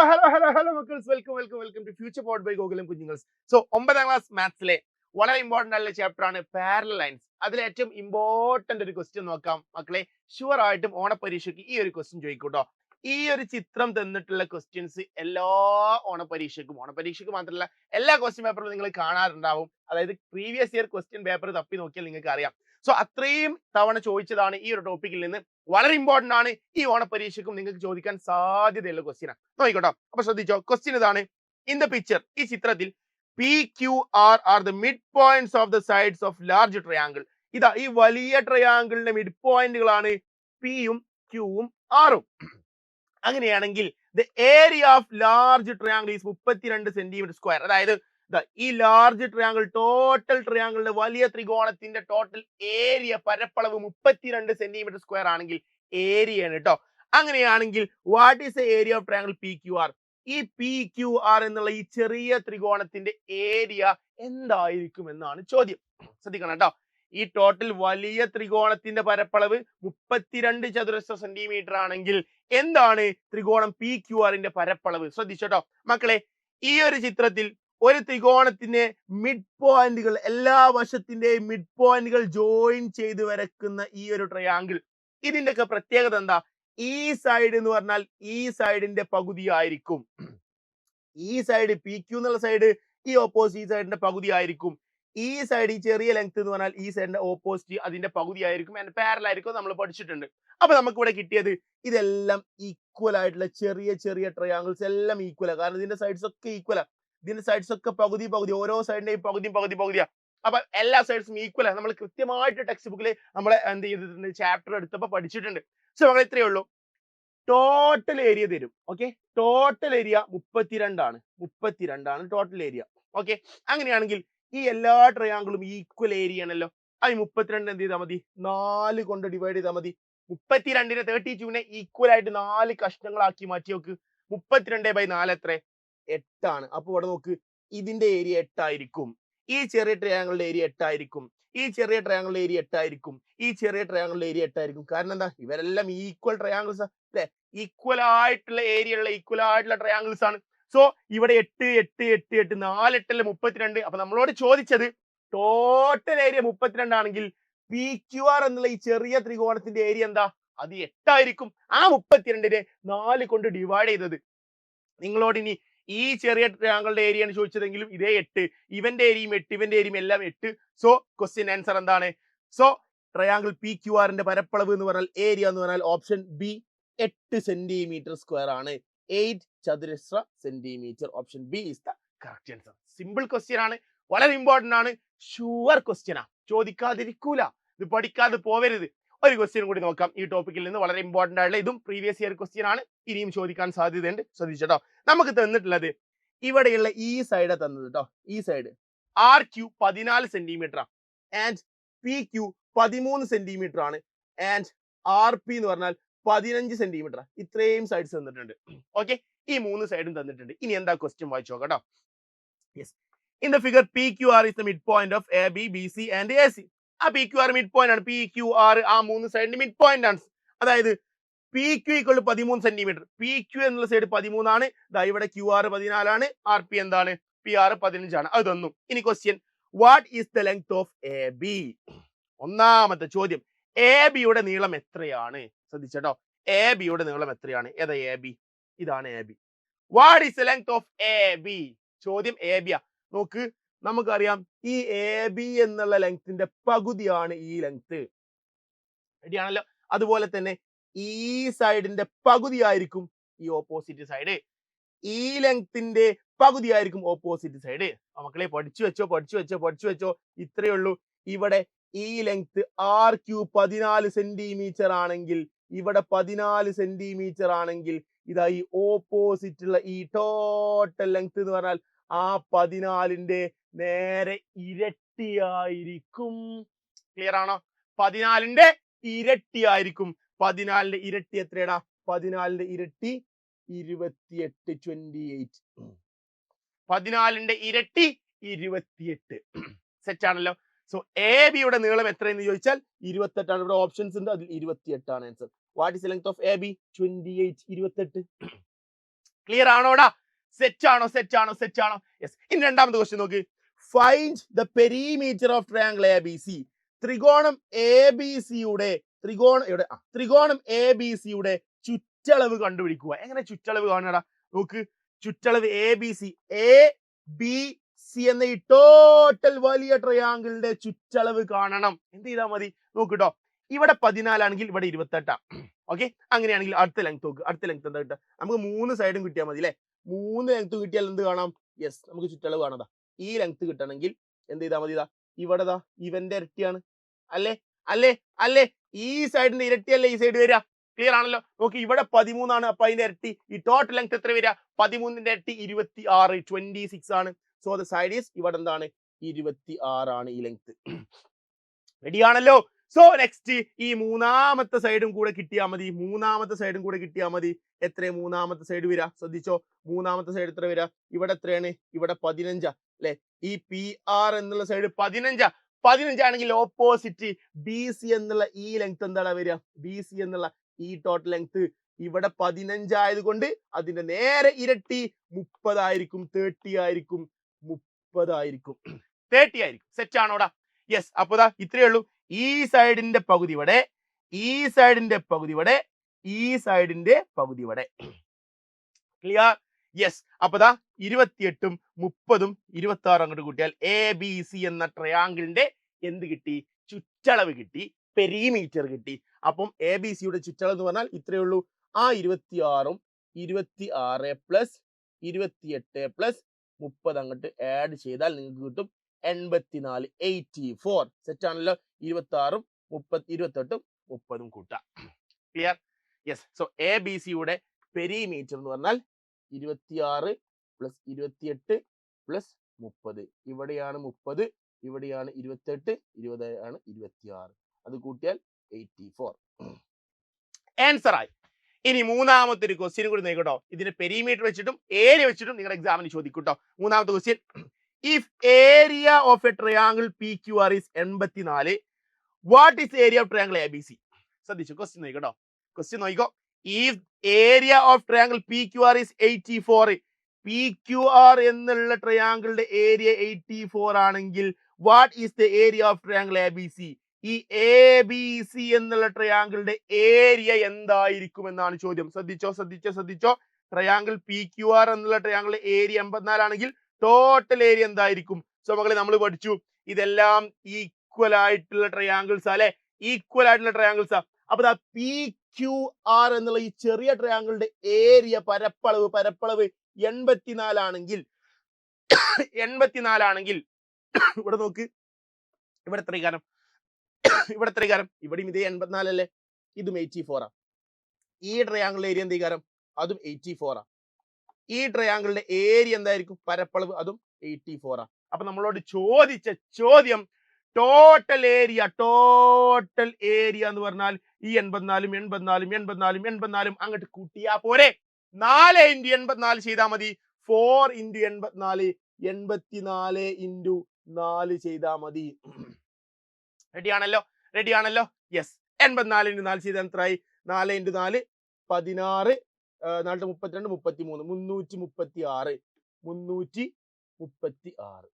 hello, മക്കൾസ്. Welcome to future pod by Gokulam കുഞ്ഞുങ്ങൾസ്. So 9ാം ക്ലാസ് മാത്സിലെ വളരെ ഇമ്പോർട്ടന്റ് ആയിട്ടുള്ള ചാപ്റ്റർ ആണ് പാരലൽ ലൈൻസ്. അതിലെ ഏറ്റവും ഇമ്പോർട്ടന്റ് ഒരു ക്വസ്റ്റ്യൻ നോക്കാം മക്കളെ. ഷുവർ ആയിട്ടും ഓണപരീക്ഷയ്ക്ക് ഈ ഒരു ക്വസ്റ്റ്യൻ ചോദിക്കൂട്ടോ. ഈ ഒരു ചിത്രം തന്നിട്ടുള്ള ക്വസ്റ്റ്യൻസ് എല്ലാ ഓണപരീക്ഷയ്ക്ക് മാത്രമല്ല എല്ലാ ക്വസ്റ്റ്യൻ പേപ്പറിലും നിങ്ങൾ കാണാറുണ്ടാവും. അതായത് പ്രീവിയസ് ഇയർ ക്വസ്റ്റ്യൻ പേപ്പർ തപ്പി നോക്കിയാൽ നിങ്ങൾക്ക് അറിയാം. സോ അത്രയും തവണ ചോദിച്ചതാണ് ഈ ഒരു ടോപ്പിക്കിൽ നിന്ന്. വളരെ ഇമ്പോർട്ടന്റ് ആണ്. ഈ ഓണപരീക്ഷയ്ക്കും നിങ്ങൾക്ക് ചോദിക്കാൻ സാധ്യതയുള്ള ക്വസ്റ്റ്യൻ ആണ്. നോക്കിക്കോട്ടോ. അപ്പൊ ശ്രദ്ധിച്ചോ. ക്വസ്റ്റ്യൻ ഇതാണ്. ഇൻ ദ പിക്ചർ, ഈ ചിത്രത്തിൽ PQR are the mid points of the sides of large triangle. ഇതാ ഈ വലിയ ട്രയാങ്കിളിന്റെ മിഡ് പോയിന്റുകളാണ് പിയും ക്യൂവും ആറും. അങ്ങനെയാണെങ്കിൽ the area of large triangle is 32 centimetre square. അതായത് ഈ ലാർജ് ട്രയാങ്കിൾ, ടോട്ടൽ ട്രയാങ്കിളിന്റെ വലിയ ത്രികോണത്തിന്റെ ടോട്ടൽ ഏരിയ, പരപ്പളവ് 32 സെന്റിമീറ്റർ സ്ക്വയർ ആണെങ്കിൽ ഏരിയയാണ് കേട്ടോ. അങ്ങനെയാണെങ്കിൽ what is the area of triangle PQR? ഈ PQR എന്നുള്ള ഈ ചെറിയ ത്രികോണത്തിന്റെ ഏരിയ എന്തായിരിക്കും എന്നാണ് ചോദ്യം. ശ്രദ്ധിക്കണം കേട്ടോ. ഈ ടോട്ടൽ വലിയ ത്രികോണത്തിന്റെ പരപ്പളവ് 32 ചതുരശ്ര സെന്റിമീറ്റർ ആണെങ്കിൽ എന്താണ് ത്രികോണം PQRന്റെ പരപ്പളവ്? ശ്രദ്ധിച്ചോട്ടോ മക്കളെ. ഈ ഒരു ചിത്രത്തിൽ ഒരു ത്രികോണത്തിന്റെ മിഡ് പോയിന്റുകൾ, എല്ലാ വശത്തിന്റെയും മിഡ് പോയിന്റുകൾ ജോയിൻ ചെയ്ത് വരക്കുന്ന ഈ ഒരു ട്രയാങ്കിൾ, ഇതിന്റെ ഒക്കെ പ്രത്യേകത എന്താ? ഈ സൈഡ് എന്ന് പറഞ്ഞാൽ ഈ സൈഡിന്റെ പകുതി ആയിരിക്കും. ഈ സൈഡ് PQ എന്നുള്ള സൈഡ് ഈ ഓപ്പോസിറ്റ് സൈഡിന്റെ പകുതി ആയിരിക്കും. ഈ സൈഡ്, ഈ ചെറിയ ലെങ്ത് എന്ന് പറഞ്ഞാൽ ഈ സൈഡിന്റെ ഓപ്പോസിറ്റ് അതിന്റെ പകുതി ആയിരിക്കും. ആൻഡ് പാരലൽ ആയിരിക്കും. നമ്മൾ പഠിച്ചിട്ടുണ്ട്. അപ്പൊ നമുക്ക് ഇവിടെ കിട്ടിയത് ഇതെല്ലാം ഈക്വൽ ആയിട്ടുള്ള ചെറിയ ചെറിയ ട്രയാങ്കിൾസ് എല്ലാം ഈക്വലാ. കാരണം ഇതിന്റെ സൈഡ്സ് ഒക്കെ ഈക്വലാ. ഇതിന്റെ സൈഡ്സ് ഒക്കെ പകുതി, ഓരോ സൈഡിന്റെയും പകുതിയാ. അപ്പൊ എല്ലാ സൈഡ്സും ഈക്വലാ. നമ്മൾ കൃത്യമായിട്ട് ടെക്സ്റ്റ് ബുക്കിൽ നമ്മൾ എന്ത് ചെയ്തിട്ടുണ്ട്, ചാപ്റ്റർ എടുത്തപ്പോ പഠിച്ചിട്ടുണ്ട്. സോ നമ്മൾ ഇത്രയേ ഉള്ളൂ. ടോട്ടൽ ഏരിയ തരും. ഓക്കെ, ടോട്ടൽ ഏരിയ 32 ആണ് ടോട്ടൽ ഏരിയ. ഓക്കെ, അങ്ങനെയാണെങ്കിൽ ഈ എല്ലാ ട്രയാങ്കിളും ഈക്വൽ ഏരിയ ആണല്ലോ. അത് 32 എന്ത് ചെയ്താൽ മതി? 4 കൊണ്ട് ഡിവൈഡ് ചെയ്താൽ മതി. 32നെ 32നെ ഈക്വൽ ആയിട്ട് 4 കഷ്ണങ്ങളാക്കി മാറ്റി നോക്ക്. 32/4 എത്ര? 8 ആണ്. അപ്പൊ ഇവിടെ നോക്ക്, ഇതിന്റെ ഏരിയ 8 ആയിരിക്കും. ഈ ചെറിയ ട്രയാങ്കിളിന്റെ ഏരിയ 8 ആയിരിക്കും. ഈ ചെറിയ ട്രയാങ്കിളിന്റെ ഏരിയ 8 ആയിരിക്കും. ഈ ചെറിയ ട്രയാങ്കിളിന്റെ ഏരിയ 8 ആയിരിക്കും. കാരണം എന്താ? ഇവരെല്ലാം ഈക്വൽ ട്രയാങ്കിൾസ് അല്ലെ? ഈക്വൽ ആയിട്ടുള്ള ഏരിയ ഉള്ള ഈക്വൽ ആയിട്ടുള്ള ട്രയാങ്കിൾസ് ആണ്. സോ ഇവിടെ 8 8 8 8 4 8 32. അപ്പൊ നമ്മളോട് ചോദിച്ചത് ടോട്ടൽ ഏരിയ 32 ആണെങ്കിൽ PQR എന്നുള്ള ഈ ചെറിയ ത്രികോണത്തിന്റെ ഏരിയ എന്താ? അത് 8 ആയിരിക്കും. ആ 32നെ 4 കൊണ്ട് ഡിവൈഡ് ചെയ്തത്. നിങ്ങളോട് ഇനി ഈ ചെറിയ ട്രയാങ്കിളുടെ ഏരിയ ആണ് ചോദിച്ചതെങ്കിലും ഇതേ 8, ഇവന്റെ ഏരിയയും 8, ഇവന്റെ ഏരിയയും എല്ലാം 8. സോ ക്വസ്റ്റ്യൻ ആൻസർ എന്താണ്? സോ ട്രയാങ്കിൾ PQRന്റെ പരപ്പളവ് എന്ന് പറഞ്ഞാൽ, ഏരിയ എന്ന് പറഞ്ഞാൽ ഓപ്ഷൻ ബി 8 സെന്റിമീറ്റർ സ്ക്വയർ ആണ്. 8 ചതുരശ്ര centimetre. Option B is the correct answer. Simple question ആണ്, വളരെ ഇമ്പോർട്ടന്റ് ആണ്, ഷുവർ ക്വസ്റ്റ്യൻ ആ, ചോദിക്കാതിരിക്കൂല. ഇത് പഠിക്കാതെ പോവരുത്. ഒരു ക്വസ്റ്റ്യൻ കൂടി നോക്കാം ഈ ടോപ്പിക്കിൽ നിന്ന്. വളരെ ഇമ്പോർട്ടന്റ് ആയിട്ടുള്ള, ഇതും പ്രീവിയസ് ഇയർ ക്വസ്റ്റ്യൻ ആണ്, ഇനിയും ചോദിക്കാൻ സാധ്യതയുണ്ട്. ശ്രദ്ധിച്ചോ. നമുക്ക് തന്നിട്ടുള്ളത് ഇവിടെയുള്ള ഈ സൈഡ് തന്നത് കേട്ടോ. ഈ സൈഡ് RQ 14 സെന്റിമീറ്റർ ആണ്. ആൻഡ് PQ 13 സെന്റിമീറ്റർ ആണ്. ആൻഡ് RP എന്ന് പറഞ്ഞാൽ 15 സെന്റിമീറ്റർ. ഇത്രയും സൈഡ്സ് തന്നിട്ടുണ്ട്. ഓക്കെ, ഈ 3 സൈഡും തന്നിട്ടുണ്ട്. ഇനി എന്താ ക്വസ്റ്റ്യൻ വായിച്ചു നോക്കട്ടോ. Yes, in the figure PQR is the midpoint of AB, BC and AC. ആ PQR മിഡ് പോയിന്റ് ആണ്. PQR ആ 3 സൈഡിന്റെ മിഡ് പോയിന്റ് ആണ്. അതായത് PQ = 13 സെന്റിമീറ്റർ. PQ എന്നുള്ള സൈഡ് 13 ആണ്. ഇവിടെ QR 14 ആണ്. RP എന്താണ്? PR 15 ആണ്. അത് തന്നു. ഇനി question, what is the length of AB? ഒന്നാമത്തെ ചോദ്യം, AB-യുടെ നീളം എത്രയാണ്? ശ്രദ്ധിച്ചോ. AB-യുടെ നീളം എത്രയാണ്? ഏതാ AB? ഇതാണ് AB. What is the length of AB? ചോദ്യം AB യാ. നോക്ക്, നമുക്കറിയാം ഈ AB എന്നുള്ള ലെങ്ത്തിന്റെ പകുതിയാണ് ഈ ലെങ്ത്. റെഡിയാണല്ലോ. അതുപോലെ തന്നെ ഈ സൈഡിന്റെ പകുതിയായിരിക്കും ഈ ഓപ്പോസിറ്റ് സൈഡ്. ഈ ലെങ്ത്തിന്റെ പകുതിയായിരിക്കും ഓപ്പോസിറ്റ് സൈഡ്. മക്കളെ പഠിച്ചു വെച്ചോ. ഇത്രയേ ഉള്ളൂ. ഇവിടെ ഈ ലെങ്ത് RQ 14 സെന്റിമീറ്റർ ആണെങ്കിൽ, ഇവിടെ 14 സെന്റിമീറ്റർ ആണെങ്കിൽ, ഇതാ ഈ ഓപ്പോസിറ്റ് ഉള്ള ഈ ടോട്ടൽ ലെങ്ത് എന്ന് പറഞ്ഞാൽ ആ 14ന്റെ നേരെ ഇരട്ടിയായിരിക്കും. ക്ലിയർ ആണോ? 14ന്റെ ഇരട്ടിയായിരിക്കും. 14ന്റെ ഇരട്ടി എത്രയാടാ? 14ന്റെ ഇരട്ടി 28. 28. 14ന്റെ ഇരട്ടി 28. സെറ്റ് ആണല്ലോ. സോ AB-യുടെ നീളം എത്രയെന്ന് ചോദിച്ചാൽ 28 ആണ്. ഇവിടെ ഓപ്ഷൻസ് ഉണ്ട്, അതിൽ 28 ആണ് answer. What is the length of AB? 28. 28. Clear ആണോടാ? സെറ്റ് ആണോ? യെസ്. ഇനി രണ്ടാമത്തെ ക്വസ്റ്റ്യൻ നോക്ക്. Find the perimeter of triangle A B C. ത്രികോണം എ ബി സിയുടെ ത്രികോണം എ ബി സിയുടെ ചുറ്റളവ് കണ്ടുപിടിക്കുക. എങ്ങനെ ചുറ്റളവ് കാണുകടാ? നോക്ക്, ചുറ്റളവ് എ ബി സി എന്ന ഈ ടോട്ടൽ വലിയ ട്രയാങ്കിളിന്റെ ചുറ്റളവ് കാണണം. എന്ത് ചെയ്താൽ മതി? നോക്കിട്ടോ, ഇവിടെ 14 ആണെങ്കിൽ ഇവിടെ 28. ഓക്കെ, അങ്ങനെയാണെങ്കിൽ അടുത്ത ലെങ്ത് നോക്ക്. അടുത്ത ലെങ്ത് എന്താ കിട്ടുക? നമുക്ക് 3 സൈഡും കിട്ടിയാൽ മതി അല്ലെ? 3 ലെങ്ത് കിട്ടിയാൽ എന്ത് കാണാം? യെസ്, നമുക്ക് ചുറ്റളവ് കാണാം. ഈ ലെങ്ത് കിട്ടണമെങ്കിൽ എന്ത് ചെയ്താൽ മതി? ഇവിടെ ഇവന്റെ ഇരട്ടിയാണ് അല്ലേ? ഈ സൈഡിന്റെ ഇരട്ടിയല്ലേ ഈ സൈഡ് വരിക? ക്ലിയർ ആണല്ലോ? നോക്കി, ഇവിടെ 13 ആണ്. അപ്പൊ അതിന്റെ ഇരട്ടി ഈ ടോട്ടൽ ലെങ്ത് എത്ര വരിക? 13ന്റെ ഇരട്ടി 26, 26 ആണ്. സോ ദ സൈഡ് ഈസ് ഇവിടെ എന്താണ്? 26 ആണ് ഈ ലെങ്ത്. റെഡി ആണല്ലോ? സോ നെക്സ്റ്റ് ഈ മൂന്നാമത്തെ സൈഡും കൂടെ കിട്ടിയാൽ മതി. എത്ര മൂന്നാമത്തെ സൈഡ് വരിക? ശ്രദ്ധിച്ചോ, മൂന്നാമത്തെ സൈഡ് എത്ര വരിക? ഇവിടെ എത്രയാണ്? ഇവിടെ 15 അല്ലെ? ഈ പി ആർ എന്നുള്ള സൈഡ് 15 ആണെങ്കിൽ ഓപ്പോസിറ്റ് ബി സി എന്നുള്ള ഈ ലെങ്ത് എന്താണ് വരിക? ബി സി എന്നുള്ള ഈ ടോട്ടൽ ലെങ്ത് ഇവിടെ 15 ആയതുകൊണ്ട് അതിന്റെ നേരെ ഇരട്ടി 30 ആയിരിക്കും. 30 ആയിരിക്കും. സെറ്റ് ആണോടാ? യെസ്. അപ്പൊ ഇത്രയേ ഉള്ളൂ. ഈ സൈഡിന്റെ പകുതി ഇവിടെ, ഈ സൈഡിന്റെ പകുതി ഇവിടെ, ഈ സൈഡിന്റെ പകുതി ഇവിടെ. ക്ലിയർ? യെസ്. അപ്പൊ 28ഉം 30ഉം 26 അങ്ങോട്ട് കൂട്ടിയാൽ എ ബി സി എന്ന ട്രയാങ്കിളിന്റെ എന്ത് കിട്ടി? ചുറ്റളവ് കിട്ടി, പെരിമീറ്റർ കിട്ടി. അപ്പം എ ബി സിയുടെ ചുറ്റളവ് എന്ന് പറഞ്ഞാൽ ഇത്രയേ ഉള്ളൂ. ആ 26 പ്ലസ് 28 പ്ലസ് 30 അങ്ങോട്ട് ആഡ് ചെയ്താൽ നിങ്ങൾക്ക് കിട്ടും 84, 84. സെറ്റ് ആണല്ലോ? 26ഉം 28ഉം 30ഉം കൂട്ടാം. Clear? Yes. So A B സിയുടെ പെരിമീറ്റർ എന്ന് പറഞ്ഞാൽ 26 പ്ലസ് 28 പ്ലസ് 30. ഇവിടെയാണ് 30, ഇവിടെയാണ് 28, 20 ആണ് 26. അത് കൂട്ടിയാൽ 84. ആൻസർ ആയി. ഇനി മൂന്നാമത്തെ ഒരു ക്വസ്റ്റ്യൻ കൂടി നോക്കട്ടോ. ഇതിന്റെ പെരിമീറ്റർ വെച്ചിട്ടും ഏരിയ വെച്ചിട്ടും നിങ്ങളുടെ എക്സാമിന് ചോദിക്കും കേട്ടോ. മൂന്നാമത്തെ question, if area of a triangle P Q R is 84, what is area of triangle A B C? ശ്രദ്ധിച്ചു, ക്വസ്റ്റ്യൻ നോക്കട്ടോ. If area of triangle P Q R is 84, P Q R എന്നുള്ള ട്രയാങ്കിളിന്റെ ഏരിയ 84 ആണെങ്കിൽ what is the area of triangle A B C? ഈ A B C എന്നുള്ള ട്രയാങ്കിളിന്റെ area എന്തായിരിക്കും എന്നാണ് ചോദ്യം. ശ്രദ്ധിച്ചോ. ട്രയാങ്കിൾ പി ക്യു ആർ എന്നുള്ള ട്രയാങ്കിളിന്റെ ഏരിയ 84 ആണെങ്കിൽ ടോട്ടൽ ഏരിയ എന്തായിരിക്കും? സോ മക്കളെ, നമ്മൾ പഠിച്ചു ഇതെല്ലാം ഈക്വൽ ആയിട്ടുള്ള ട്രയാങ്കിൾസ് അല്ലെ? അപ്പൊ പി ക്യു ആർ എന്നുള്ള ഈ ചെറിയ ട്രയാങ്കിളിന്റെ ഏരിയ പരപ്പളവ് 84 ആണെങ്കിൽ ഇവിടെ നോക്ക്, ഇവിടെ എത്ര കാരണം? ഇവിടെയും ഇതേ 84 അല്ലേ? ഇതും 84 ആ. ഈ ട്രയാങ്കിളിന്റെ ഏരിയ എന്ത് കാരണം? അതും 84 ആ. ഈ ട്രയാങ്കിളിന്റെ ഏരിയ എന്തായിരിക്കും? പരപ്പളവ് അതും 84 ആ. അപ്പൊ നമ്മളോട് ചോദിച്ച ചോദ്യം ടോട്ടൽ ഏരിയ എന്ന് പറഞ്ഞാൽ ഈ 84 അങ്ങോട്ട് കൂട്ടിയാ പോരെ? 4 × 84 ചെയ്താൽ മതി. 4 × 84 84 × 4 ചെയ്താൽ മതി. റെഡി ആണല്ലോ? യെസ്. 84 × 4 ചെയ്താൽ എത്രയായി? 4 × 4 16, 4 32, 33,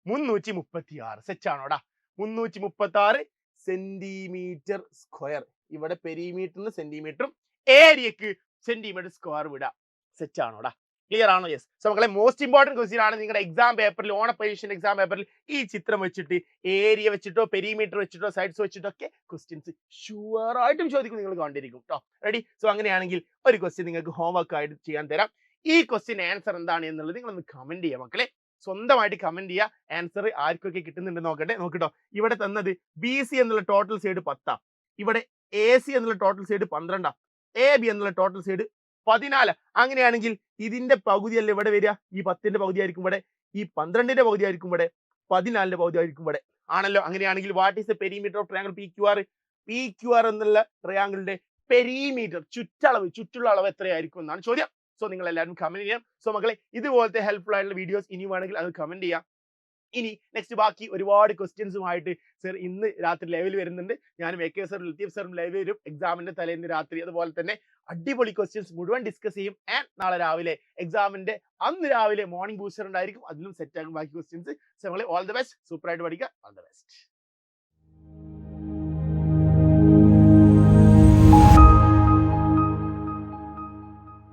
336. സെറ്റ് ആണോടാ? 336 centimetre square. ഇവിടെ പെരിമീറ്ററിന് സെന്റിമീറ്ററും ഏരിയക്ക് സെന്റിമീറ്റർ സ്ക്വയർ വിടാം. സെറ്റ് ആണോടാ? ക്ലിയർ ആണോ? യെസ്. സോ മക്കളെ, മോസ്റ്റ് ഇമ്പോർട്ടന്റ് ക്വസ്റ്റ്യൻ ആണ്. നിങ്ങളുടെ എക്സാം പേപ്പറിൽ, ഓണപരീക്ഷന്റെ എക്സാം പേപ്പറിൽ ഈ ചിത്രം വെച്ചിട്ട് ഏരിയ വെച്ചിട്ടോ പെരിമീറ്റർ വെച്ചിട്ടോ സൈഡ്സ് വെച്ചിട്ടോ ഒക്കെ ക്വസ്റ്റ്യൻസ് ഷുവർ ആയിട്ടും ചോദിക്കും. നിങ്ങൾ കണ്ടിരിക്കും കേട്ടോ. റെഡി? സോ അങ്ങനെയാണെങ്കിൽ ഒരു ക്വസ്റ്റ്യൻ നിങ്ങൾക്ക് ഹോംവർക്ക് ആയിട്ട് ചെയ്യാൻ തരാം. ഈ ക്വസ്റ്റ്യൻ ആൻസർ എന്താണ് എന്നുള്ളത് നിങ്ങളൊന്ന് കമന്റ് ചെയ്യാം മക്കളെ. സ്വന്തമായിട്ട് കമന്റ് ചെയ്യുക. ആൻസർ ആർക്കൊക്കെ കിട്ടുന്നുണ്ട് നോക്കട്ടോ. ഇവിടെ തന്നത് ബി സി എന്നുള്ള ടോട്ടൽ സൈഡ് 10, ഇവിടെ എ സി എന്നുള്ള ടോട്ടൽ സൈഡ് 12, എ ബി എന്നുള്ള ടോട്ടൽ സൈഡ് 14. അങ്ങനെയാണെങ്കിൽ ഇതിന്റെ പകുതിയല്ലേ ഇവിടെ വരിക? ഈ 10ന്റെ പകുതി ആയിരിക്കും ഇവിടെ, ഈ 12ന്റെ പകുതി ആയിരിക്കും ഇവിടെ, 14ന്റെ പകുതി ആയിരിക്കും ഇവിടെ. ആണല്ലോ? അങ്ങനെയാണെങ്കിൽ what is the perimeter of triangle P Q R? P Q R എന്നുള്ള ട്രയാങ്കിളിന്റെ പെരിമീറ്റർ ചുറ്റുള്ള അളവ് എത്രയായിരിക്കും എന്നാണ് ചോദ്യം. സോ നിങ്ങൾ എല്ലാവരും കമന്റ് ചെയ്യാം. സോ മക്കളെ, ഇതുപോലത്തെ ഹെൽപ്ഫുൾ ആയിട്ടുള്ള വീഡിയോസ് ഇനി വേണമെങ്കിൽ അത് കമന്റ് ചെയ്യാം. ഇനി നെക്സ്റ്റ് ബാക്കി ഒരുപാട് ക്വസ്റ്റ്യൻസുമായിട്ട് സർ ഇന്ന് രാത്രി ലൈവിൽ വരുന്നുണ്ട്. ഞാനും AK സാറും ലത്തീഫ് സാറും ലൈവ് വരും എക്സാമിന്റെ തലേന്ന് രാത്രി. അതുപോലെ തന്നെ അടിപൊളി ക്വസ്റ്റ്യൻസ് മുഴുവൻ ഡിസ്കസ് ചെയ്യും. ആൻഡ് നാളെ രാവിലെ എക്സാമിന്റെ അന്ന് രാവിലെ മോർണിംഗ് ബൂസ്റ്റർ ഉണ്ടായിരിക്കും, അതിലും സെറ്റ് ആകും ബാക്കി questions. So all the best, super ആയിട്ട് പഠിക്കുക. All the best.